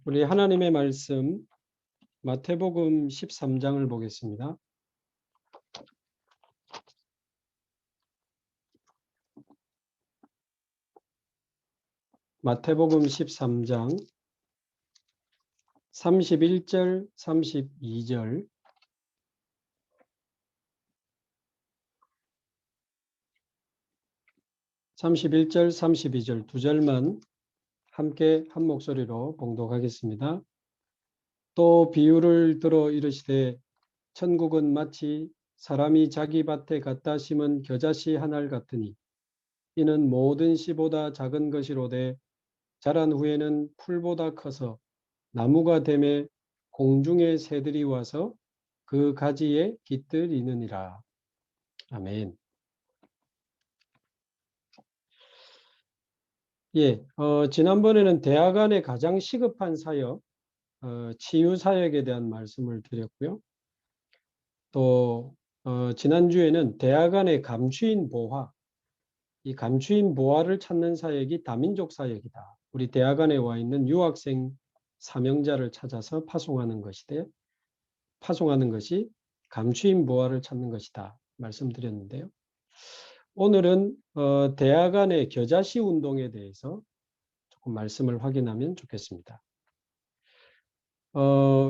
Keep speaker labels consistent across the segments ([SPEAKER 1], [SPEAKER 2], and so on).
[SPEAKER 1] 우리 하나님의 말씀 마태복음 13장을 보겠습니다. 마태복음 13장 31절, 32절, 31절, 32절 두 절만 함께 한 목소리로 봉독하겠습니다. 또 비유를 들어 이르시되 천국은 마치 사람이 자기 밭에 갖다 심은 겨자씨 한 알 같으니 이는 모든 씨보다 작은 것이로되 자란 후에는 풀보다 커서 나무가 되매 공중의 새들이 와서 그 가지에 깃들이느니라. 아멘. 지난번에는 대학 안에 가장 시급한 사역, 치유 사역에 대한 말씀을 드렸고요. 또 지난주에는 대학 안의 감추인 보화, 이 감추인 보화를 찾는 사역이 다민족 사역이다. 우리 대학 안에 와 있는 유학생 사명자를 찾아서 파송하는 것이 감추인 보화를 찾는 것이다. 말씀드렸는데요. 오늘은 대학 안의 겨자씨 운동에 대해서 조금 말씀을 확인하면 좋겠습니다.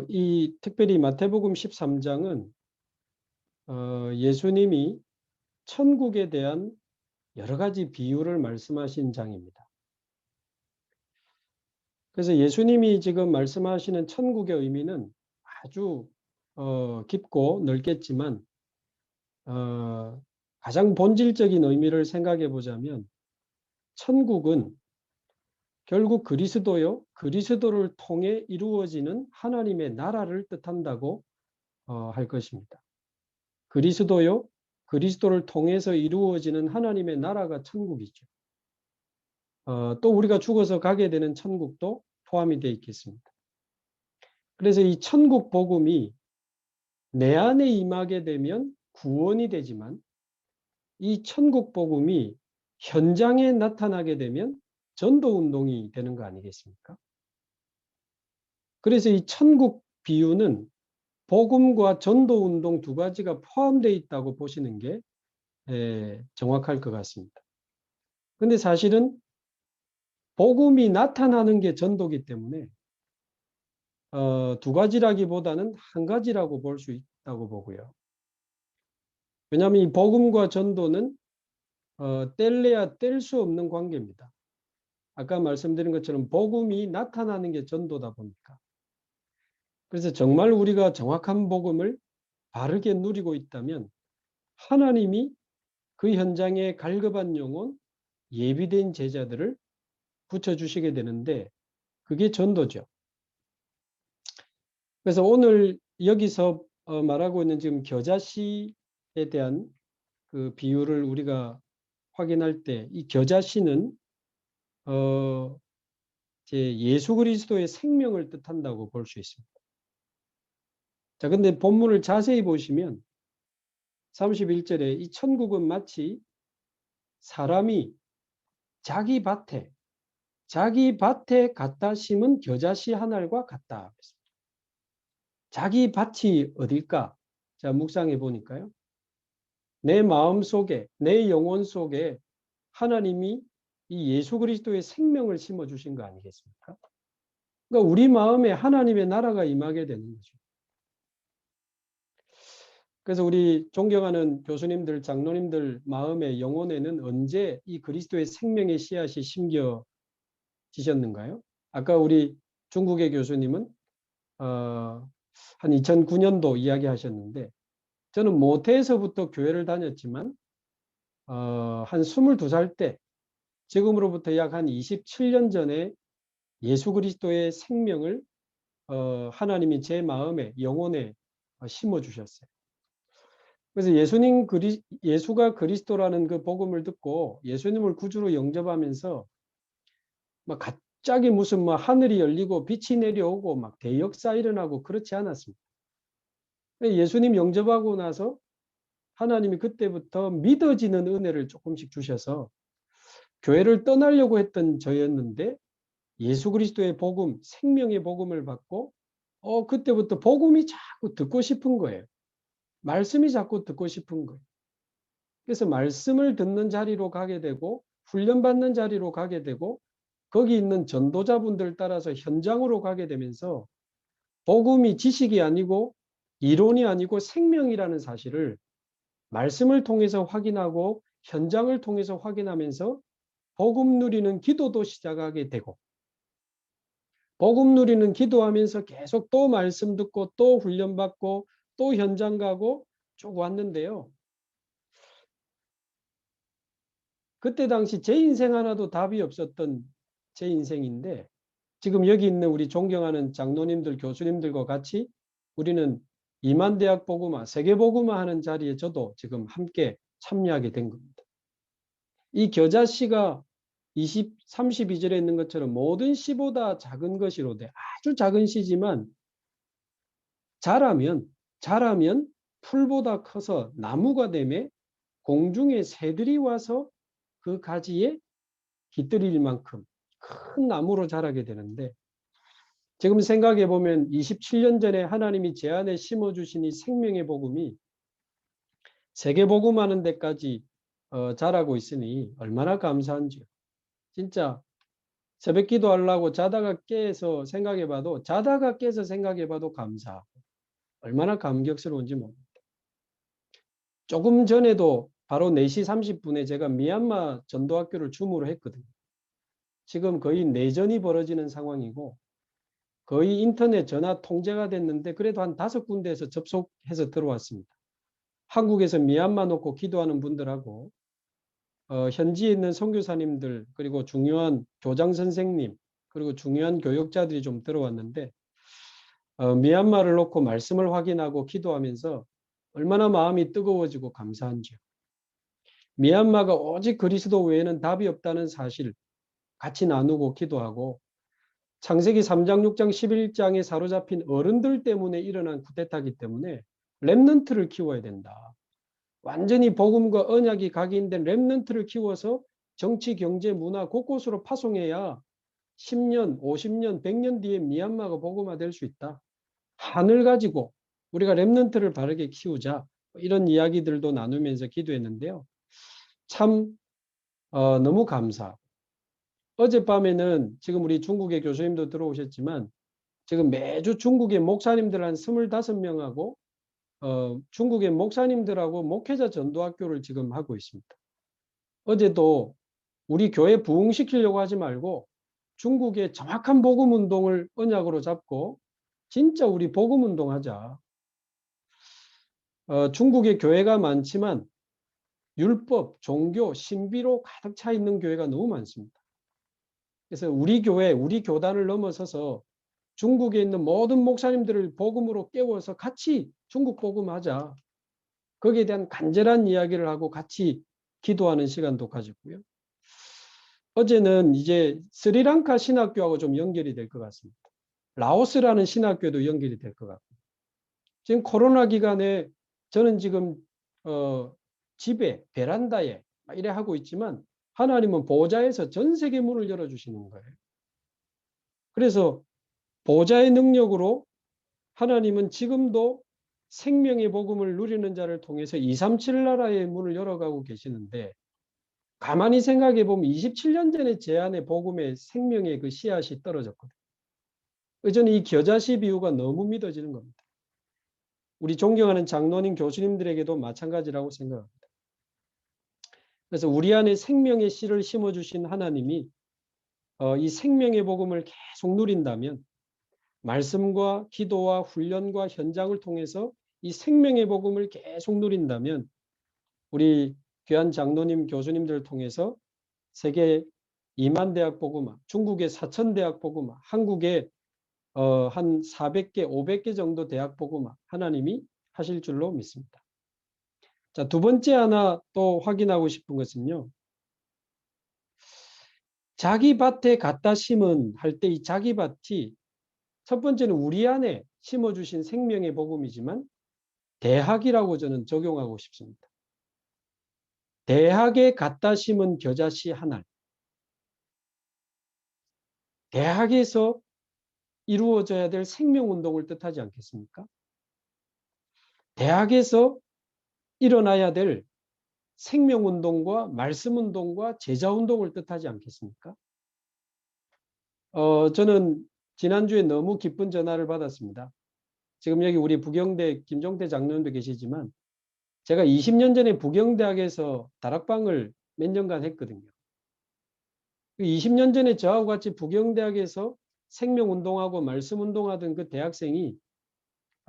[SPEAKER 1] 이 특별히 마태복음 13장은 예수님이 천국에 대한 여러 가지 비유를 말씀하신 장입니다. 그래서 예수님이 지금 말씀하시는 천국의 의미는 아주 깊고 넓겠지만 가장 본질적인 의미를 생각해 보자면 천국은 결국 그리스도를 통해 이루어지는 하나님의 나라를 뜻한다고 할 것입니다. 그리스도를 통해서 이루어지는 하나님의 나라가 천국이죠. 또 우리가 죽어서 가게 되는 천국도 포함이 되어 있겠습니다. 그래서 이 천국 복음이 내 안에 임하게 되면 구원이 되지만 이 천국 복음이 현장에 나타나게 되면 전도 운동이 되는 거 아니겠습니까? 그래서 이 천국 비유는 복음과 전도 운동 두 가지가 포함되어 있다고 보시는 게 정확할 것 같습니다. 근데 사실은 복음이 나타나는 게 전도이기 때문에 두 가지라기보다는 한 가지라고 볼 수 있다고 보고요. 왜냐하면 이 복음과 전도는 뗄래야 뗄 수 없는 관계입니다. 아까 말씀드린 것처럼 복음이 나타나는 게 전도다 보니까. 그래서 정말 우리가 정확한 복음을 바르게 누리고 있다면 하나님이 그 현장에 갈급한 영혼, 예비된 제자들을 붙여주시게 되는데 그게 전도죠. 그래서 오늘 여기서 말하고 있는 지금 겨자씨에 대한 그 비유를 우리가 확인할 때 이 겨자씨는 예수 그리스도의 생명을 뜻한다고 볼 수 있습니다. 자, 근데 본문을 자세히 보시면 31절에 이 천국은 마치 사람이 자기 밭에 갖다 심은 겨자씨 한 알과 같다. 자기 밭이 어딜까? 자, 묵상해 보니까요. 내 마음 속에, 내 영혼 속에 하나님이 이 예수 그리스도의 생명을 심어주신 거 아니겠습니까? 그러니까 우리 마음에 하나님의 나라가 임하게 되는 거죠. 그래서 우리 존경하는 교수님들, 장로님들 마음의 영혼에는 언제 이 그리스도의 생명의 씨앗이 심겨지셨는가요? 아까 우리 중국의 교수님은 한 2009년도 이야기하셨는데 저는 모태에서부터 교회를 다녔지만 한 22살 때 지금으로부터 약 한 27년 전에 예수 그리스도의 생명을 하나님이 제 마음에 영혼에 심어주셨어요. 그래서 예수가 그리스도라는 그 복음을 듣고 예수님을 구주로 영접하면서 막 갑자기 무슨 하늘이 열리고 빛이 내려오고 막 대역사 일어나고 그렇지 않았습니다. 예수님 영접하고 나서 하나님이 그때부터 믿어지는 은혜를 조금씩 주셔서 교회를 떠나려고 했던 저였는데 예수 그리스도의 복음, 생명의 복음을 받고 그때부터 복음이 자꾸 듣고 싶은 거예요. 말씀이 자꾸 듣고 싶은 거예요. 그래서 말씀을 듣는 자리로 가게 되고 훈련받는 자리로 가게 되고 거기 있는 전도자분들 따라서 현장으로 가게 되면서 복음이 지식이 아니고 이론이 아니고 생명이라는 사실을 말씀을 통해서 확인하고 현장을 통해서 확인하면서 복음 누리는 기도도 시작하게 되고 복음 누리는 기도하면서 계속 또 말씀 듣고 또 훈련받고 또 현장 가고 쭉 왔는데요. 그때 당시 제 인생 하나도 답이 없었던 제 인생인데 지금 여기 있는 우리 존경하는 장로님들, 교수님들과 같이 우리는 이만대학 복음화, 세계복음화 하는 자리에 저도 지금 함께 참여하게 된 겁니다. 이 겨자씨가 32절에 있는 것처럼 모든 씨보다 작은 것이로되 아주 작은 씨지만 자라면 풀보다 커서 나무가 되매 공중의 새들이 와서 그 가지에 깃들일 만큼 큰 나무로 자라게 되는데 지금 생각해 보면 27년 전에 하나님이 제 안에 심어주신 이 생명의 복음이 세계복음하는 데까지 자라고 있으니 얼마나 감사한지요. 진짜 새벽 기도하려고 자다가 깨서 생각해 봐도 감사하고 얼마나 감격스러운지 모릅니다. 조금 전에도 바로 4시 30분에 제가 미얀마 전도학교를 줌으로 했거든요. 지금 거의 내전이 벌어지는 상황이고 거의 인터넷 전화 통제가 됐는데 그래도 한 5군데에서 접속해서 들어왔습니다. 한국에서 미얀마 놓고 기도하는 분들하고 현지에 있는 선교사님들 그리고 중요한 교장 선생님 그리고 중요한 교역자들이 좀 들어왔는데 미얀마를 놓고 말씀을 확인하고 기도하면서 얼마나 마음이 뜨거워지고 감사한지요. 미얀마가 오직 그리스도 외에는 답이 없다는 사실 같이 나누고 기도하고 창세기 3장, 6장, 11장에 사로잡힌 어른들 때문에 일어난 쿠데타이기 때문에 렘넌트를 키워야 된다. 완전히 복음과 언약이 각인된 렘넌트를 키워서 정치, 경제, 문화 곳곳으로 파송해야 10년, 50년, 100년 뒤에 미얀마가 복음화될 수 있다. 한을 가지고 우리가 렘넌트를 바르게 키우자. 이런 이야기들도 나누면서 기도했는데요. 참 너무 감사. 어젯밤에는 지금 우리 중국의 교수님도 들어오셨지만 지금 매주 중국의 목사님들 한 25명하고 중국의 목사님들하고 목회자 전도학교를 지금 하고 있습니다. 어제도 우리 교회 부흥시키려고 하지 말고 중국의 정확한 복음운동을 언약으로 잡고 진짜 우리 복음운동하자. 중국의 교회가 많지만 율법, 종교, 신비로 가득 차 있는 교회가 너무 많습니다. 그래서 우리 교회, 우리 교단을 넘어서서 중국에 있는 모든 목사님들을 복음으로 깨워서 같이 중국 복음하자. 거기에 대한 간절한 이야기를 하고 같이 기도하는 시간도 가지고요. 어제는 이제 스리랑카 신학교하고 좀 연결이 될 것 같습니다. 라오스라는 신학교도 연결이 될 것 같고. 지금 코로나 기간에 저는 지금 집에 베란다에 이래 하고 있지만 하나님은 보좌에서 전 세계 문을 열어주시는 거예요. 그래서 보좌의 능력으로 하나님은 지금도 생명의 복음을 누리는 자를 통해서 237 나라의 문을 열어가고 계시는데 가만히 생각해 보면 27년 전에 제 안에 복음의 생명의 그 씨앗이 떨어졌거든요. 저는 이 겨자씨 비유가 너무 믿어지는 겁니다. 우리 존경하는 장로님 교수님들에게도 마찬가지라고 생각합니다. 그래서 우리 안에 생명의 씨를 심어주신 하나님이 이 생명의 복음을 계속 누린다면 말씀과 기도와 훈련과 현장을 통해서 이 생명의 복음을 계속 누린다면 우리 귀한 장로님 교수님들을 통해서 세계 2만 대학 복음화, 중국의 4천 대학 복음화, 한국의 한 400개, 500개 정도 대학 복음화 하나님이 하실 줄로 믿습니다. 자, 두 번째 하나 또 확인하고 싶은 것은요. 자기 밭에 갖다 심은 할 때 이 자기 밭이 첫 번째는 우리 안에 심어주신 생명의 복음이지만 대학이라고 저는 적용하고 싶습니다. 대학에 갖다 심은 겨자씨 한 알. 대학에서 이루어져야 될 생명운동을 뜻하지 않겠습니까? 대학에서 일어나야 될 생명운동과 말씀운동과 제자운동을 뜻하지 않겠습니까? 저는 지난주에 너무 기쁜 전화를 받았습니다. 지금 여기 우리 부경대 김종태 장로님도 계시지만 제가 20년 전에 부경대학에서 다락방을 몇 년간 했거든요. 20년 전에 저하고 같이 부경대학에서 생명운동하고 말씀운동하던 그 대학생이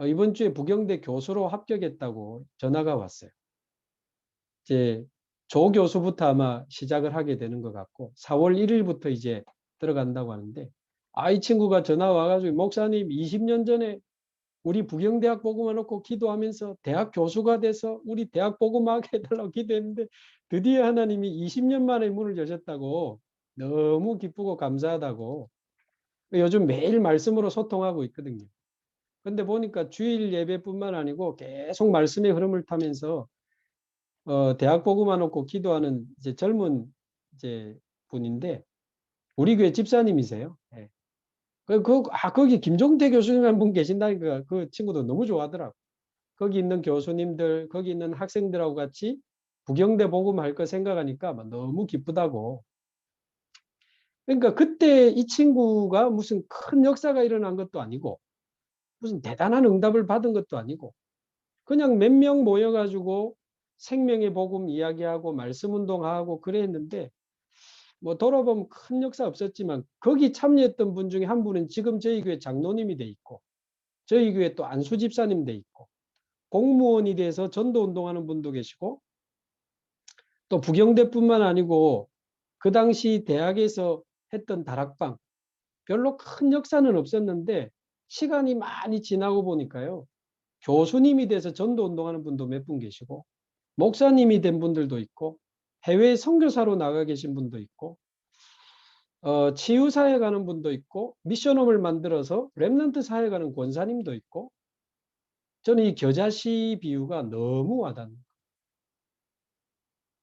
[SPEAKER 1] 이번 주에 부경대 교수로 합격했다고 전화가 왔어요. 이제 조 교수부터 아마 시작을 하게 되는 것 같고 4월 1일부터 이제 들어간다고 하는데 이 친구가 전화 와가지고 목사님 20년 전에 우리 부경대학 복음화 놓고 기도하면서 대학 교수가 돼서 우리 대학 복음화하게 해달라고 기도했는데 드디어 하나님이 20년 만에 문을 여셨다고 너무 기쁘고 감사하다고 요즘 매일 말씀으로 소통하고 있거든요. 근데 보니까 주일 예배뿐만 아니고 계속 말씀의 흐름을 타면서 대학 복음화 놓고 기도하는 이제 젊은 이제 분인데 우리 교회 집사님이세요. 예. 거기 김종태 교수님 한 분 계신다니까 그 친구도 너무 좋아하더라고. 거기 있는 교수님들, 거기 있는 학생들하고 같이 부경대 복음할 거 생각하니까 막 너무 기쁘다고. 그러니까 그때 이 친구가 무슨 큰 역사가 일어난 것도 아니고 무슨 대단한 응답을 받은 것도 아니고 그냥 몇 명 모여가지고 생명의 복음 이야기하고 말씀 운동하고 그랬는데 뭐 돌아보면 큰 역사 없었지만 거기 참여했던 분 중에 한 분은 지금 저희 교회 장로님이 돼 있고 저희 교회 또 안수 집사님 돼 있고 공무원이 돼서 전도 운동하는 분도 계시고 또 부경대뿐만 아니고 그 당시 대학에서 했던 다락방 별로 큰 역사는 없었는데 시간이 많이 지나고 보니까요. 교수님이 돼서 전도 운동하는 분도 몇 분 계시고 목사님이 된 분들도 있고 해외 선교사로 나가 계신 분도 있고 치유사에 가는 분도 있고 미션홈을 만들어서 렘넌트 사에 가는 권사님도 있고 저는 이 겨자씨 비유가 너무 와닿는 거예요.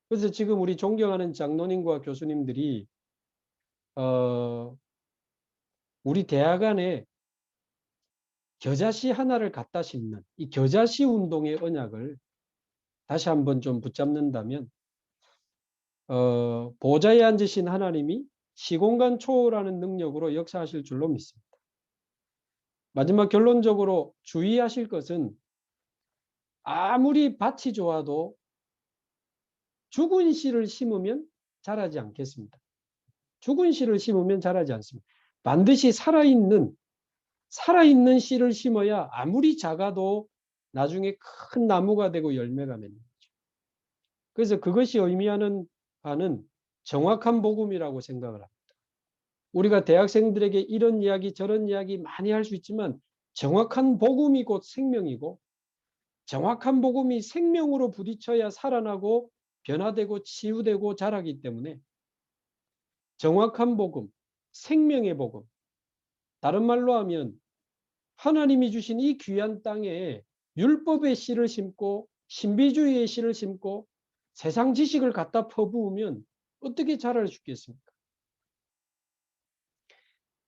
[SPEAKER 1] 그래서 지금 우리 존경하는 장로님과 교수님들이 우리 대학 안에 겨자씨 하나를 갖다 심는 이 겨자씨 운동의 언약을 다시 한번 좀 붙잡는다면 보좌에 앉으신 하나님이 시공간 초월하는 능력으로 역사하실 줄로 믿습니다. 마지막 결론적으로 주의하실 것은 아무리 밭이 좋아도 죽은 씨를 심으면 자라지 않겠습니다. 죽은 씨를 심으면 자라지 않습니다. 반드시 살아있는 씨를 심어야 아무리 작아도 나중에 큰 나무가 되고 열매가 맺는 거죠. 그래서 그것이 의미하는 바는 정확한 복음이라고 생각을 합니다. 우리가 대학생들에게 이런 이야기 저런 이야기 많이 할 수 있지만 정확한 복음이 곧 생명이고 정확한 복음이 생명으로 부딪혀야 살아나고 변화되고 치유되고 자라기 때문에 정확한 복음, 생명의 복음, 다른 말로 하면 하나님이 주신 이 귀한 땅에 율법의 씨를 심고 신비주의의 씨를 심고 세상 지식을 갖다 퍼부으면 어떻게 자랄 수 있겠습니까?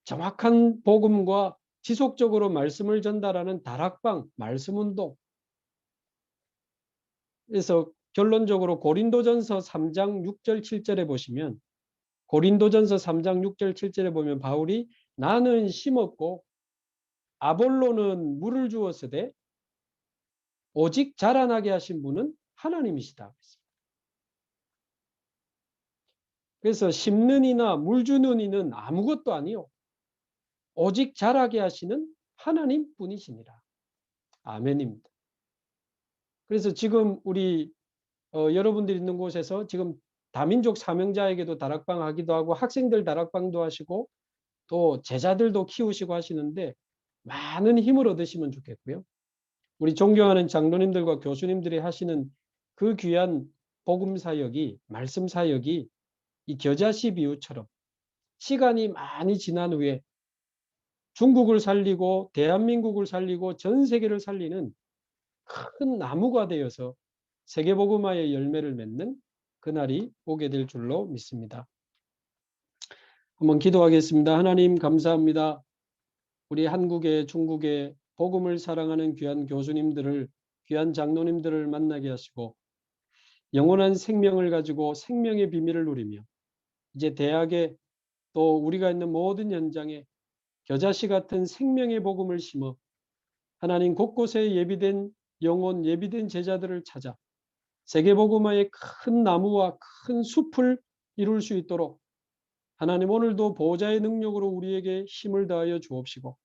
[SPEAKER 1] 정확한 복음과 지속적으로 말씀을 전달하는 다락방, 말씀운동. 그래서 결론적으로 고린도전서 3장 6절 7절에 보시면 고린도전서 3장 6절 7절에 보면 바울이 나는 심었고 아볼로는 물을 주었으되 오직 자라나게 하신 분은 하나님이시다. 그래서 심는 이나 물 주는 이는 아무것도 아니요 오직 자라게 하시는 하나님뿐이시니라. 아멘입니다. 그래서 지금 우리 여러분들이 있는 곳에서 지금 다민족 사명자에게도 다락방 하기도 하고 학생들 다락방도 하시고 또 제자들도 키우시고 하시는데 많은 힘을 얻으시면 좋겠고요. 우리 존경하는 장로님들과 교수님들이 하시는 그 귀한 복음 사역이 말씀 사역이 이 겨자씨 비유처럼 시간이 많이 지난 후에 중국을 살리고 대한민국을 살리고 전 세계를 살리는 큰 나무가 되어서 세계복음화의 열매를 맺는 그날이 오게 될 줄로 믿습니다. 한번 기도하겠습니다. 하나님 감사합니다. 우리 한국의 중국의 복음을 사랑하는 귀한 교수님들을 귀한 장로님들을 만나게 하시고 영원한 생명을 가지고 생명의 비밀을 누리며 이제 대학에 또 우리가 있는 모든 현장에 겨자씨 같은 생명의 복음을 심어 하나님 곳곳에 예비된 영혼 예비된 제자들을 찾아 세계복음화의 큰 나무와 큰 숲을 이룰 수 있도록 하나님 오늘도 보호자의 능력으로 우리에게 힘을 더하여 주옵시고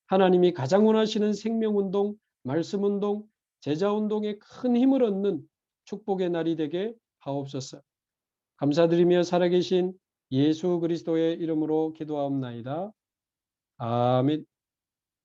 [SPEAKER 1] 하나님이 가장 원하시는 생명운동, 말씀운동, 제자운동에 큰 힘을 얻는 축복의 날이 되게 하옵소서. 감사드리며 살아계신 예수 그리스도의 이름으로 기도하옵나이다. 아멘.